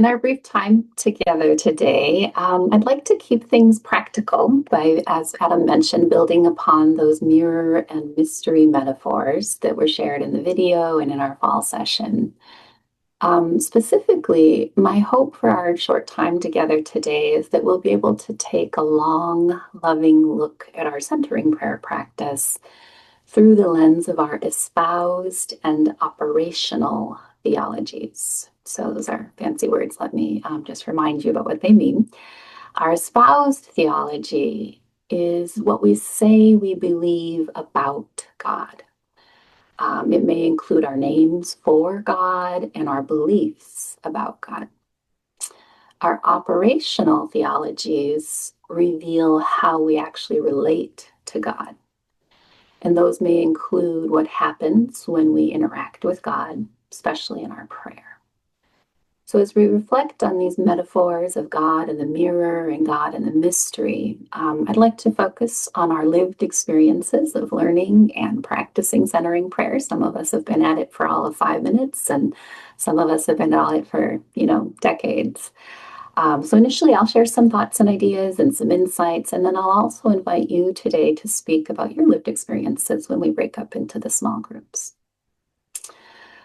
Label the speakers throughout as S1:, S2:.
S1: In our brief time together today, I'd like to keep things practical by, as Adam mentioned, building upon those mirror and mystery metaphors that were shared in the video and in our fall session. Specifically, my hope for our short time together today is that we'll be able to take a long, loving look at our centering prayer practice through the lens of our espoused and operational theologies. So, those are fancy words. Let me just remind you about what they mean. Our espoused theology is what we say we believe about God. It may include our names for God and our beliefs about God. Our operational theologies reveal how we actually relate to God. And those may include what happens when we interact with God, especially in our prayer. So, as we reflect on these metaphors of God and the mirror and God and the mystery, I'd like to focus on our lived experiences of learning and practicing centering prayer. Some of us have been at it for all of 5 minutes, and some of us have been at it for, decades. So initially, I'll share some thoughts and ideas and some insights, and then I'll also invite you today to speak about your lived experiences when we break up into the small groups.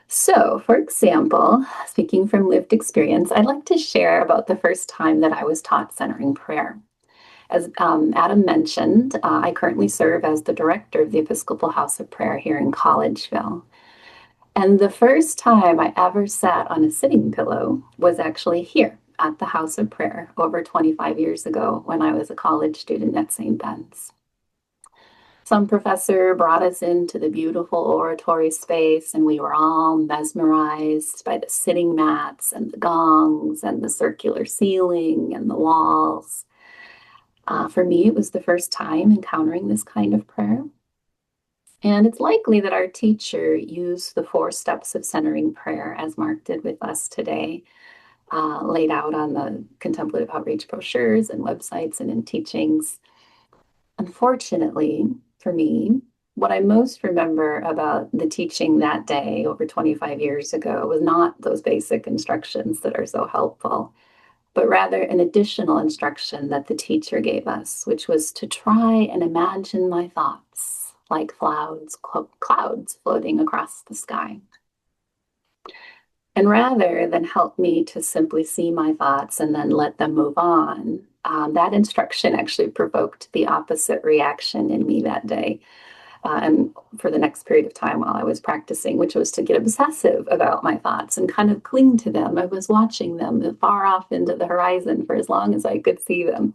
S1: So, for example, speaking from lived experience, I'd like to share about the first time that I was taught centering prayer. As Adam mentioned, I currently serve as the director of the Episcopal House of Prayer here in Collegeville. And the first time I ever sat on a sitting pillow was actually here at the House of Prayer over 25 years ago when I was a college student at St. Ben's. Some professor brought us into the beautiful oratory space, and we were all mesmerized by the sitting mats and the gongs and the circular ceiling and the walls. For me, it was the first time encountering this kind of prayer. And it's likely that our teacher used the 4 steps of centering prayer, as Mark did with us today, laid out on the Contemplative Outreach brochures and websites and in teachings. Unfortunately, for me, what I most remember about the teaching that day over 25 years ago was not those basic instructions that are so helpful, but rather an additional instruction that the teacher gave us, which was to try and imagine my thoughts like clouds floating across the sky. And rather than help me to simply see my thoughts and then let them move on, that instruction actually provoked the opposite reaction in me that day and for the next period of time while I was practicing, which was to get obsessive about my thoughts and kind of cling to them. I was watching them far off into the horizon for as long as I could see them.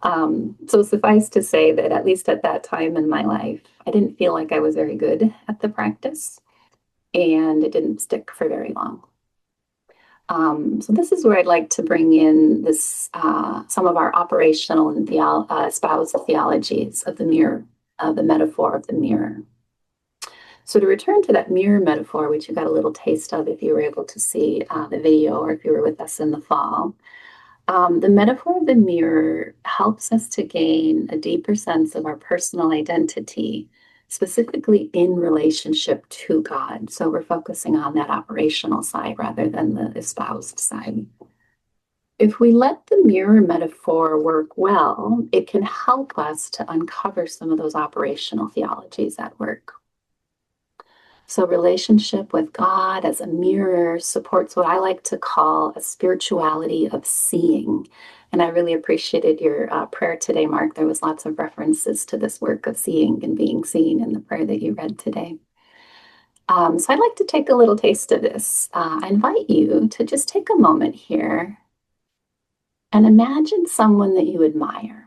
S1: So suffice to say that at least at that time in my life, I didn't feel like I was very good at the practice, and it didn't stick for very long. So this is where I'd like to bring in this some of our operational and espoused theologies of the mirror, the metaphor of the mirror. So to return to that mirror metaphor, which you got a little taste of if you were able to see the video or if you were with us in the fall, the metaphor of the mirror helps us to gain a deeper sense of our personal identity, specifically in relationship to God. So we're focusing on that operational side rather than the espoused side. If we let the mirror metaphor work well, it can help us to uncover some of those operational theologies at work. So relationship with God as a mirror supports what I like to call a spirituality of seeing. And I really appreciated your prayer today, Mark. There was lots of references to this work of seeing and being seen in the prayer that you read today. So I'd like to take a little taste of this. I invite you to just take a moment here and imagine someone that you admire.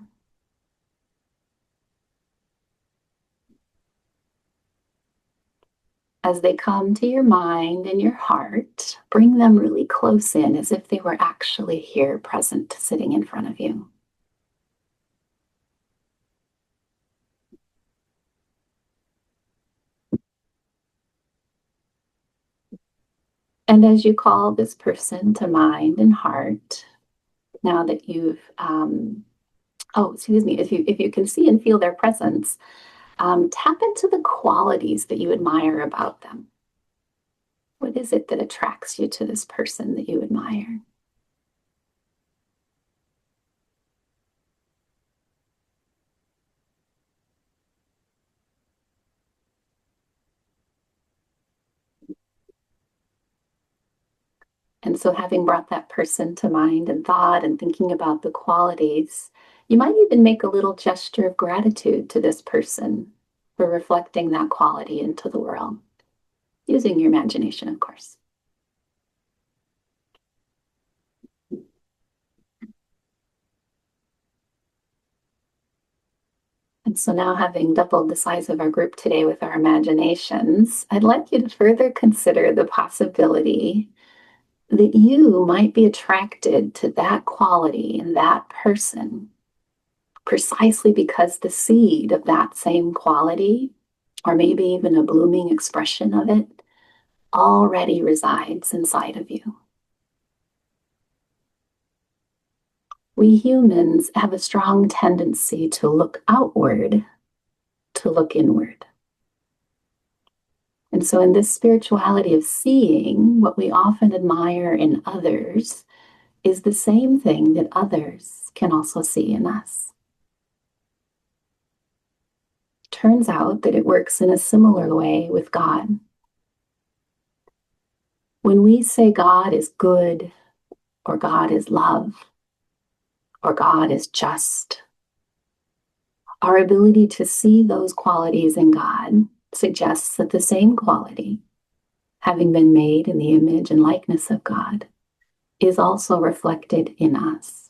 S1: As they come to your mind and your heart, bring them really close in as if they were actually here present, sitting in front of you. And as you call this person to mind and heart, now that you've, if you can see and feel their presence, tap into the qualities that you admire about them. What is it that attracts you to this person that you admire? And so, having brought that person to mind and thought and thinking about the qualities, you might even make a little gesture of gratitude to this person for reflecting that quality into the world, using your imagination, of course. And so now, having doubled the size of our group today with our imaginations, I'd like you to further consider the possibility that you might be attracted to that quality in that person precisely because the seed of that same quality, or maybe even a blooming expression of it, already resides inside of you. We humans have a strong tendency to look outward, to look inward. And so, in this spirituality of seeing, what we often admire in others is the same thing that others can also see in us. Turns out that it works in a similar way with God. When we say God is good, or God is love, or God is just, our ability to see those qualities in God suggests that the same quality, having been made in the image and likeness of God, is also reflected in us.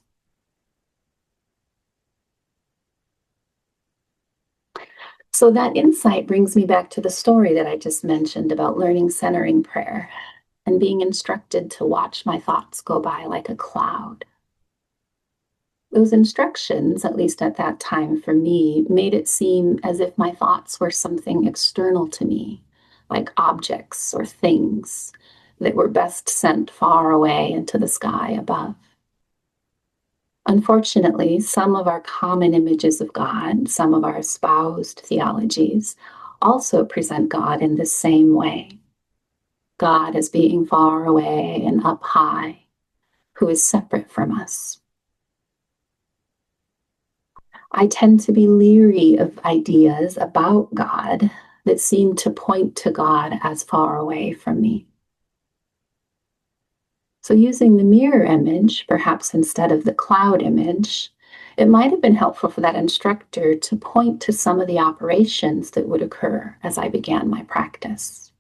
S1: So that insight brings me back to the story that I just mentioned about learning centering prayer and being instructed to watch my thoughts go by like a cloud. Those instructions, at least at that time for me, made it seem as if my thoughts were something external to me, like objects or things that were best sent far away into the sky above. Unfortunately, some of our common images of God, some of our espoused theologies, also present God in the same way. God as being far away and up high, who is separate from us. I tend to be leery of ideas about God that seem to point to God as far away from me. So, using the mirror image, perhaps instead of the cloud image, it might have been helpful for that instructor to point to some of the operations that would occur as I began my practice.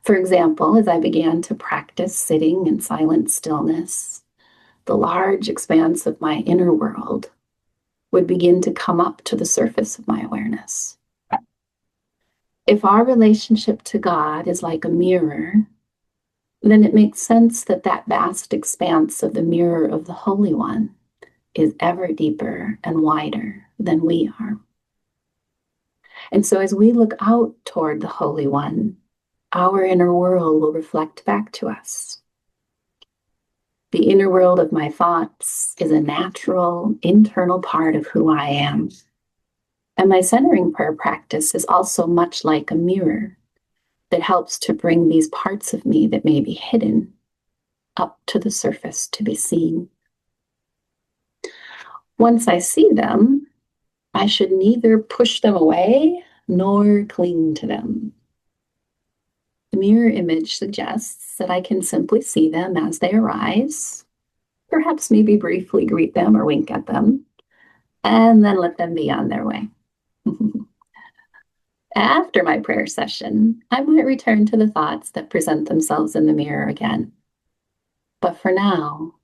S1: For example, as I began to practice sitting in silent stillness, the large expanse of my inner world would begin to come up to the surface of my awareness. If our relationship to God is like a mirror, then it makes sense that that vast expanse of the mirror of the Holy One is ever deeper and wider than we are. And so as we look out toward the Holy One, our inner world will reflect back to us. The inner world of my thoughts is a natural, internal part of who I am. And my centering prayer practice is also much like a mirror that helps to bring these parts of me that may be hidden up to the surface to be seen. Once I see them, I should neither push them away nor cling to them. The mirror image suggests that I can simply see them as they arise, perhaps maybe briefly greet them or wink at them, and then let them be on their way. After my prayer session, I might return to the thoughts that present themselves in the mirror again. But for now,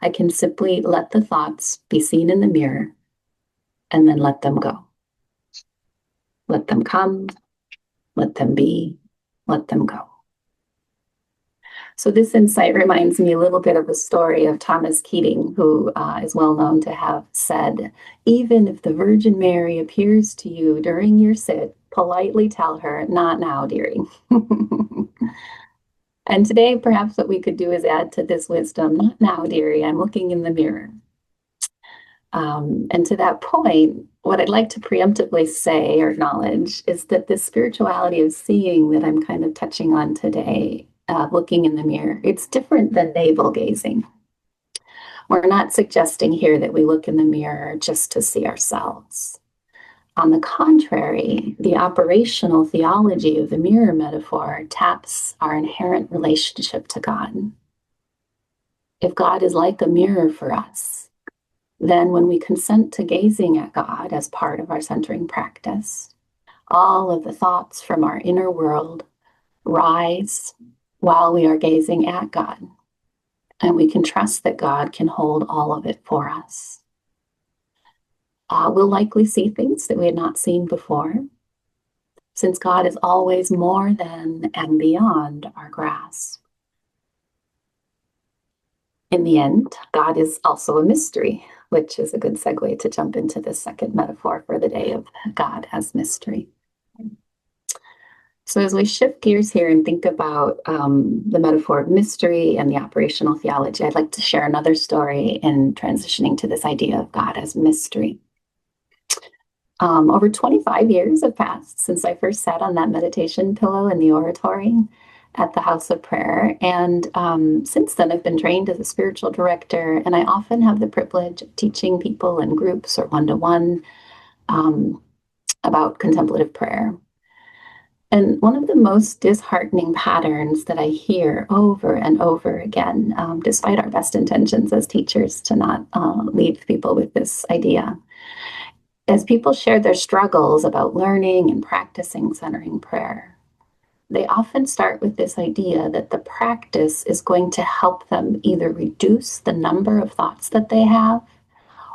S1: I can simply let the thoughts be seen in the mirror and then let them go. Let them come, let them be, let them go. So this insight reminds me a little bit of a story of Thomas Keating, who is well known to have said, even if the Virgin Mary appears to you during your sit, politely tell her, not now, dearie. And today, perhaps what we could do is add to this wisdom, not now, dearie, I'm looking in the mirror. And to that point, what I'd like to preemptively say or acknowledge is that this spirituality of seeing that I'm kind of touching on today, looking in the mirror, it's different than navel gazing. We're not suggesting here that we look in the mirror just to see ourselves. On the contrary, the operational theology of the mirror metaphor taps our inherent relationship to God If God is like a mirror for us, then when we consent to gazing at God as part of our centering practice, all of the thoughts from our inner world rise while we are gazing at God. And we can trust that God can hold all of it for us. We'll likely see things that we had not seen before, since God is always more than and beyond our grasp. In the end, God is also a mystery, which is a good segue to jump into the second metaphor for the day of God as mystery. So, as we shift gears here and think about the metaphor of mystery and the operational theology, I'd like to share another story in transitioning to this idea of God as mystery. Over 25 years have passed since I first sat on that meditation pillow in the oratory at the House of Prayer. And since then, I've been trained as a spiritual director, and I often have the privilege of teaching people in groups or one-to-one about contemplative prayer. And one of the most disheartening patterns that I hear over and over again, despite our best intentions as teachers to not leave people with this idea, as people share their struggles about learning and practicing centering prayer, they often start with this idea that the practice is going to help them either reduce the number of thoughts that they have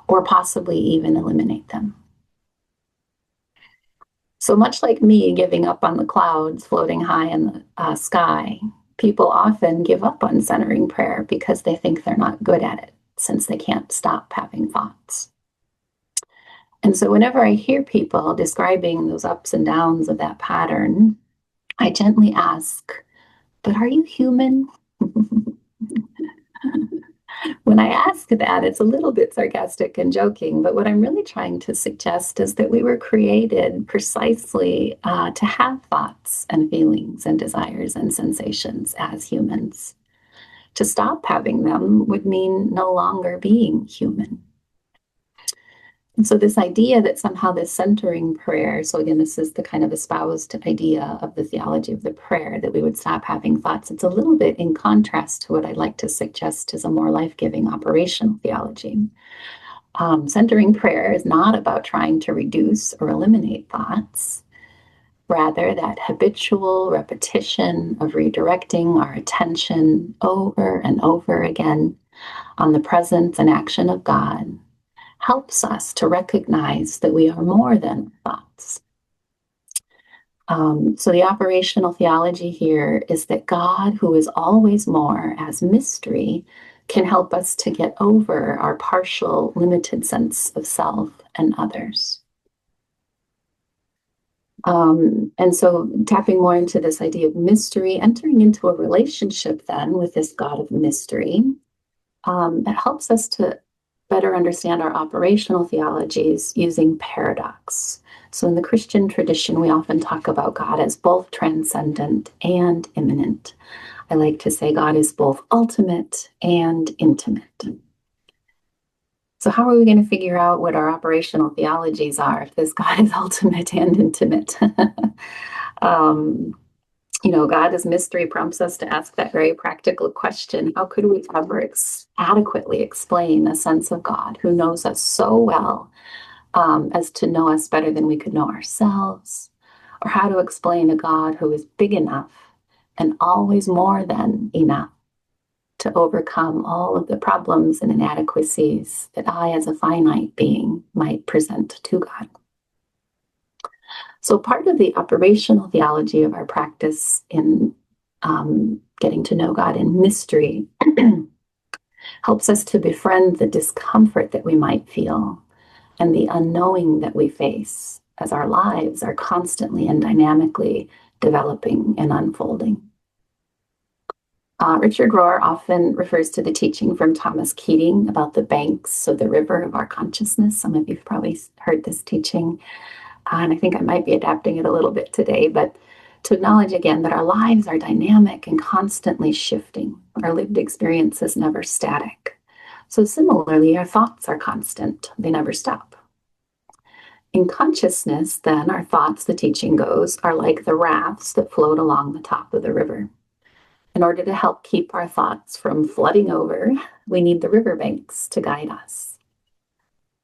S1: or possibly even eliminate them. So much like me giving up on the clouds floating high in the sky, people often give up on centering prayer because they think they're not good at it, since they can't stop having thoughts. And so whenever I hear people describing those ups and downs of that pattern, I gently ask, but are you human? When I ask that, it's a little bit sarcastic and joking, but what I'm really trying to suggest is that we were created precisely to have thoughts and feelings and desires and sensations as humans. To stop having them would mean no longer being human. And so this idea that somehow this centering prayer, so again, this is the kind of espoused idea of the theology of the prayer, that we would stop having thoughts. It's a little bit in contrast to what I'd like to suggest is a more life-giving operational theology. Centering prayer is not about trying to reduce or eliminate thoughts. Rather, that habitual repetition of redirecting our attention over and over again on the presence and action of God helps us to recognize that we are more than thoughts. So the operational theology here is that God, who is always more as mystery, can help us to get over our partial, limited sense of self and others. And so tapping more into this idea of mystery, entering into a relationship then with this God of mystery, it helps us to better understand our operational theologies using paradox. So in the Christian tradition, we often talk about God as both transcendent and immanent. I like to say God is both ultimate and intimate. So how are we going to figure out what our operational theologies are if this God is ultimate and intimate? God as mystery prompts us to ask that very practical question. How could we ever adequately explain a sense of God who knows us so well as to know us better than we could know ourselves? Or how to explain a God who is big enough and always more than enough to overcome all of the problems and inadequacies that I, as a finite being, might present to God? So part of the operational theology of our practice in getting to know God in mystery helps us to befriend the discomfort that we might feel and the unknowing that we face as our lives are constantly and dynamically developing and unfolding. Richard Rohr often refers to the teaching from Thomas Keating about the banks, so the river of our consciousness. Some of you've probably heard this teaching. And I think I might be adapting it a little bit today, but to acknowledge again that our lives are dynamic and constantly shifting. Our lived experience is never static. So similarly, our thoughts are constant. They never stop. In consciousness, then, our thoughts, the teaching goes, are like the rafts that float along the top of the river. In order to help keep our thoughts from flooding over, we need the riverbanks to guide us.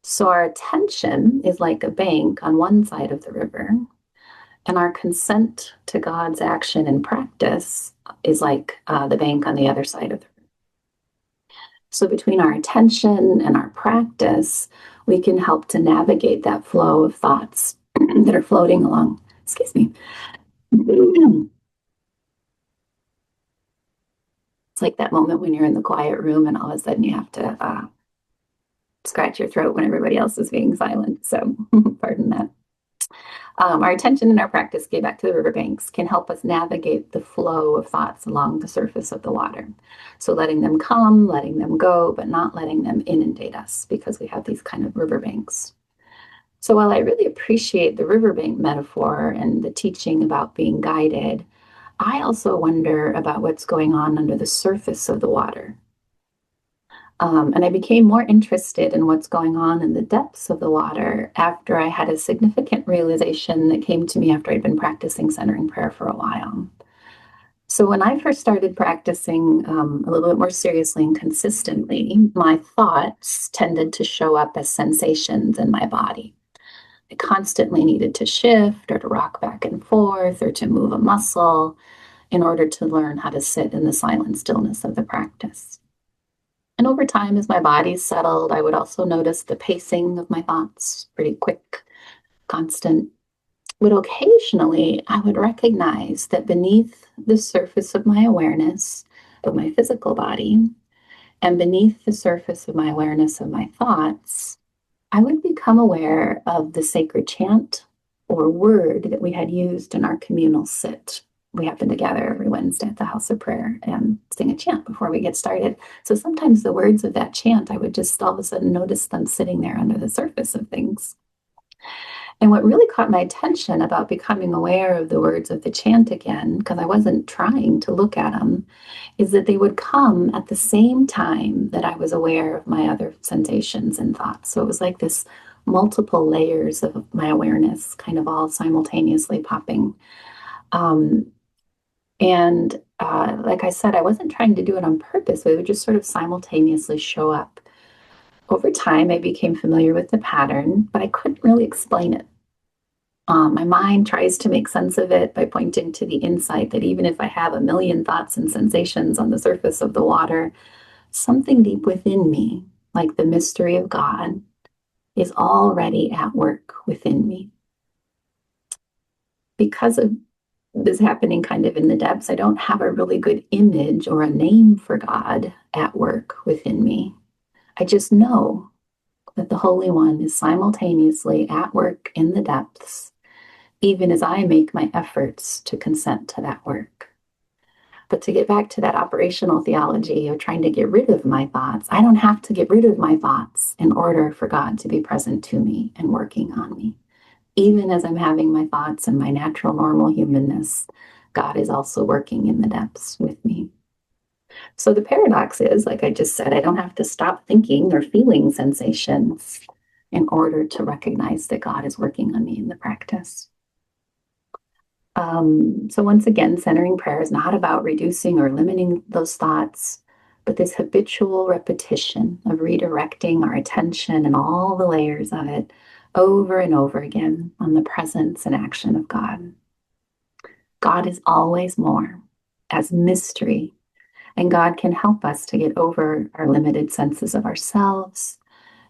S1: So our attention is like a bank on one side of the river, and our consent to God's action and practice is like the bank on the other side of the river. So between our attention and our practice, we can help to navigate that flow of thoughts that are floating along. Excuse me. It's like that moment when you're in the quiet room and all of a sudden you have to scratch your throat when everybody else is being silent. So, pardon that. Our attention and our practice, get back to the riverbanks, can help us navigate the flow of thoughts along the surface of the water. So, letting them come, letting them go, but not letting them inundate us because we have these kind of riverbanks. So, while I really appreciate the riverbank metaphor and the teaching about being guided, I also wonder about what's going on under the surface of the water. And I became more interested in what's going on in the depths of the water after I had a significant realization that came to me after I'd been practicing centering prayer for a while. So, when I first started practicing a little bit more seriously and consistently, my thoughts tended to show up as sensations in my body. I constantly needed to shift or to rock back and forth or to move a muscle in order to learn how to sit in the silent stillness of the practice. And over time, as my body settled, I would also notice the pacing of my thoughts, pretty quick, constant. But occasionally, I would recognize that beneath the surface of my awareness of my physical body and beneath the surface of my awareness of my thoughts, I would become aware of the sacred chant or word that we had used in our communal sit. We happen to gather every Wednesday at the House of Prayer and sing a chant before we get started. So sometimes the words of that chant, I would just all of a sudden notice them sitting there under the surface of things. And what really caught my attention about becoming aware of the words of the chant again, because I wasn't trying to look at them, is that they would come at the same time that I was aware of my other sensations and thoughts. So it was like this multiple layers of my awareness kind of all simultaneously popping. Like I said, I wasn't trying to do it on purpose, but it would just sort of simultaneously show up. Over time, I became familiar with the pattern, but I couldn't really explain it. My mind tries to make sense of it by pointing to the insight that even if I have a million thoughts and sensations on the surface of the water, something deep within me, like the mystery of God, is already at work within me. Because of this happening kind of in the depths, I don't have a really good image or a name for God at work within me. I just know that the Holy One is simultaneously at work in the depths, even as I make my efforts to consent to that work. But to get back to that operational theology of trying to get rid of my thoughts, I don't have to get rid of my thoughts in order for God to be present to me and working on me. Even as I'm having my thoughts and my natural, normal humanness, God is also working in the depths with me. So the paradox is, like I just said, I don't have to stop thinking or feeling sensations in order to recognize that God is working on me in the practice. So once again, centering prayer is not about reducing or limiting those thoughts, but this habitual repetition of redirecting our attention and all the layers of it over and over again on the presence and action of God. God is always more as mystery, and God can help us to get over our limited senses of ourselves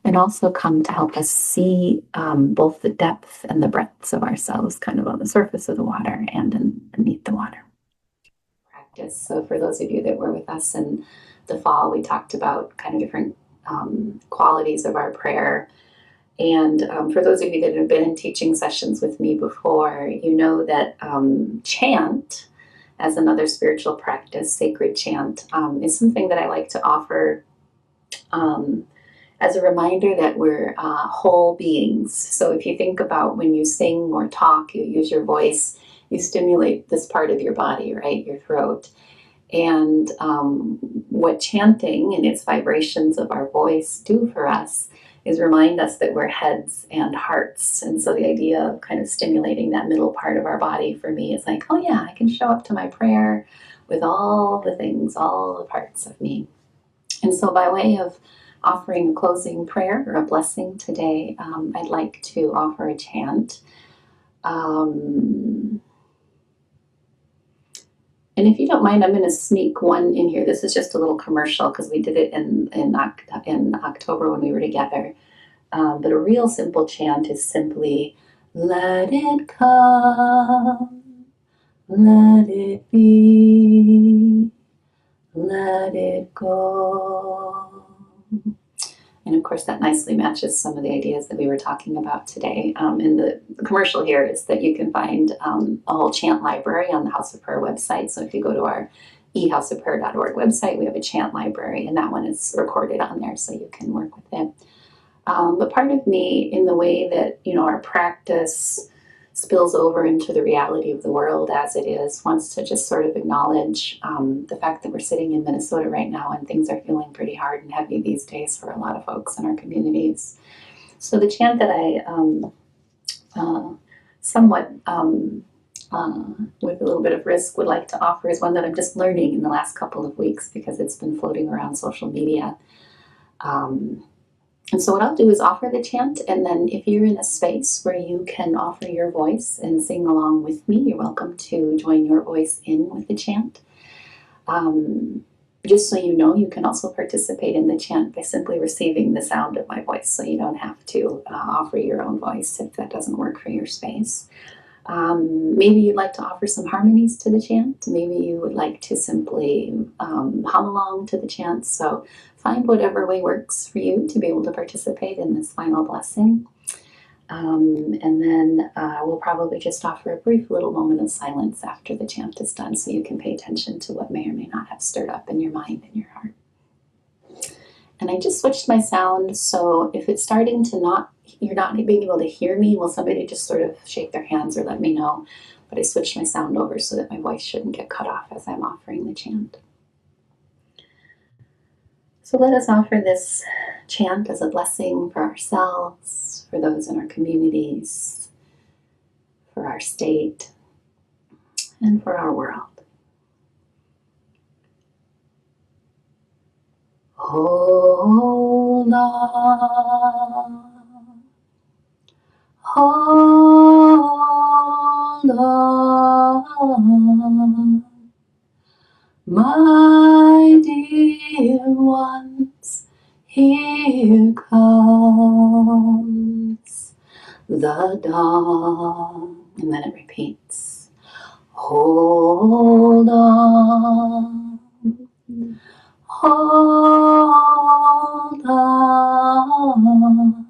S1: and also come to help us see both the depth and the breadths of ourselves kind of on the surface of the water and beneath the water. Practice. So for those of you that were with us in the fall, we talked about kind of different qualities of our prayer. And for those of you that have been in teaching sessions with me before, you know that chant, as another spiritual practice, sacred chant, is something that I like to offer as a reminder that we're whole beings. So if you think about when you sing or talk, you use your voice, you stimulate this part of your body, right, your throat. And what chanting and its vibrations of our voice do for us is remind us that we're heads and hearts. And so the idea of kind of stimulating that middle part of our body for me is like, oh yeah, I can show up to my prayer with all the things, all the parts of me. And so, by way of offering a closing prayer or a blessing today, I'd like to offer a chant. And if you don't mind, I'm going to sneak one in here. This is just a little commercial because we did it in October when we were together. But a real simple chant is simply, let it come, let it be, let it go. And of course, that nicely matches some of the ideas that we were talking about today. And the commercial here is that you can find a whole chant library on the House of Prayer website. So if you go to our ehouseofprayer.org website, we have a chant library, and that one is recorded on there so you can work with it. But part of me, in the way that, our practice spills over into the reality of the world as it is, wants to just sort of acknowledge the fact that we're sitting in Minnesota right now and things are feeling pretty hard and heavy these days for a lot of folks in our communities. So the chant that I somewhat with a little bit of risk would like to offer is one that I'm just learning in the last couple of weeks because it's been floating around social media. And so what I'll do is offer the chant, and then if you're in a space where you can offer your voice and sing along with me, you're welcome to join your voice in with the chant. Just so you know, you can also participate in the chant by simply receiving the sound of my voice, so you don't have to offer your own voice if that doesn't work for your space. Maybe you'd like to offer some harmonies to the chant. Maybe you would like to simply hum along to the chant. So find whatever way works for you to be able to participate in this final blessing. And then we'll probably just offer a brief little moment of silence after the chant is done so you can pay attention to what may or may not have stirred up in your mind and your heart. And I just switched my sound, so if it's starting to you're not being able to hear me, will somebody just sort of shake their hands or let me know? But I switched my sound over so that my voice shouldn't get cut off as I'm offering the chant. So let us offer this chant as a blessing for ourselves, for those in our communities, for our state, and for our world. Hold on, hold on, my dear ones, here comes the dawn. And then it repeats, hold on, hold on,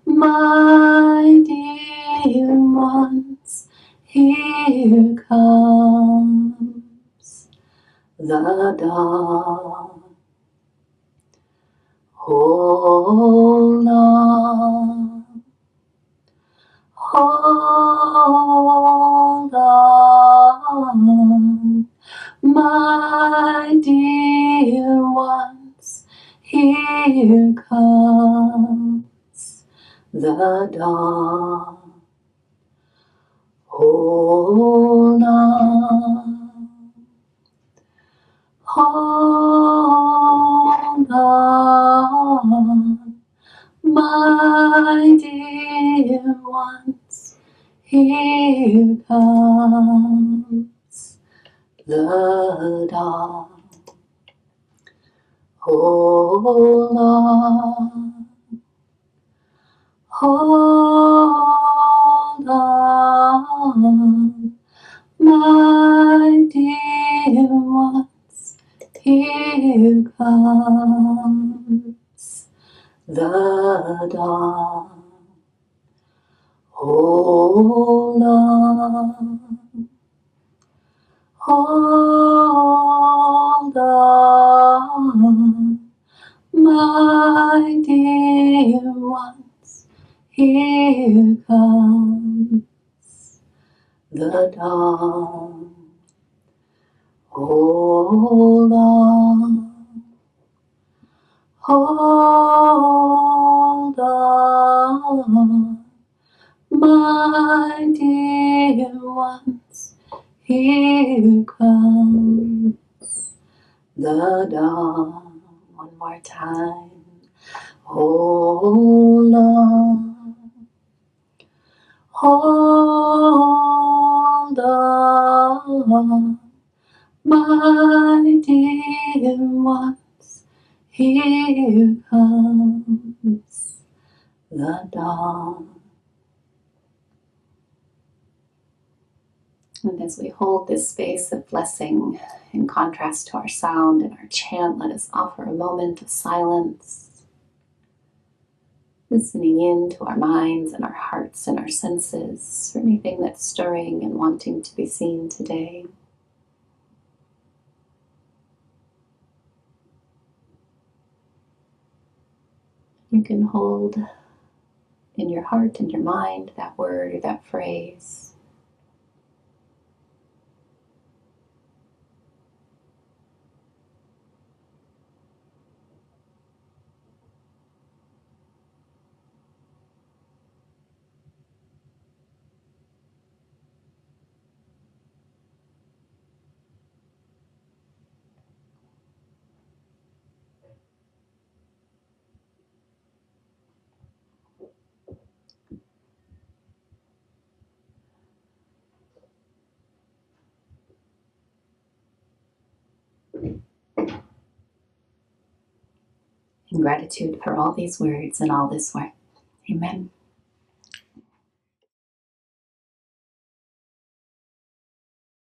S1: my dear ones, here comes the dawn. Hold on, hold on, my dear ones, here comes the dawn. Hold on, hold on, my dear ones, here comes the dawn. Hold on, hold on, my dear ones, here comes the dawn. Hold on, hold on, my dear ones, here comes the dawn. Hold on, hold on, my dear ones, Here comes the dawn. One more time. Hold on. Hold on, my dear ones. Here comes the dawn. And as we hold this space of blessing in contrast to our sound and our chant, let us offer a moment of silence, listening in to our minds and our hearts and our senses for anything that's stirring and wanting to be seen today. You can hold in your heart and your mind that word or that phrase. In gratitude for all these words and all this work. Amen.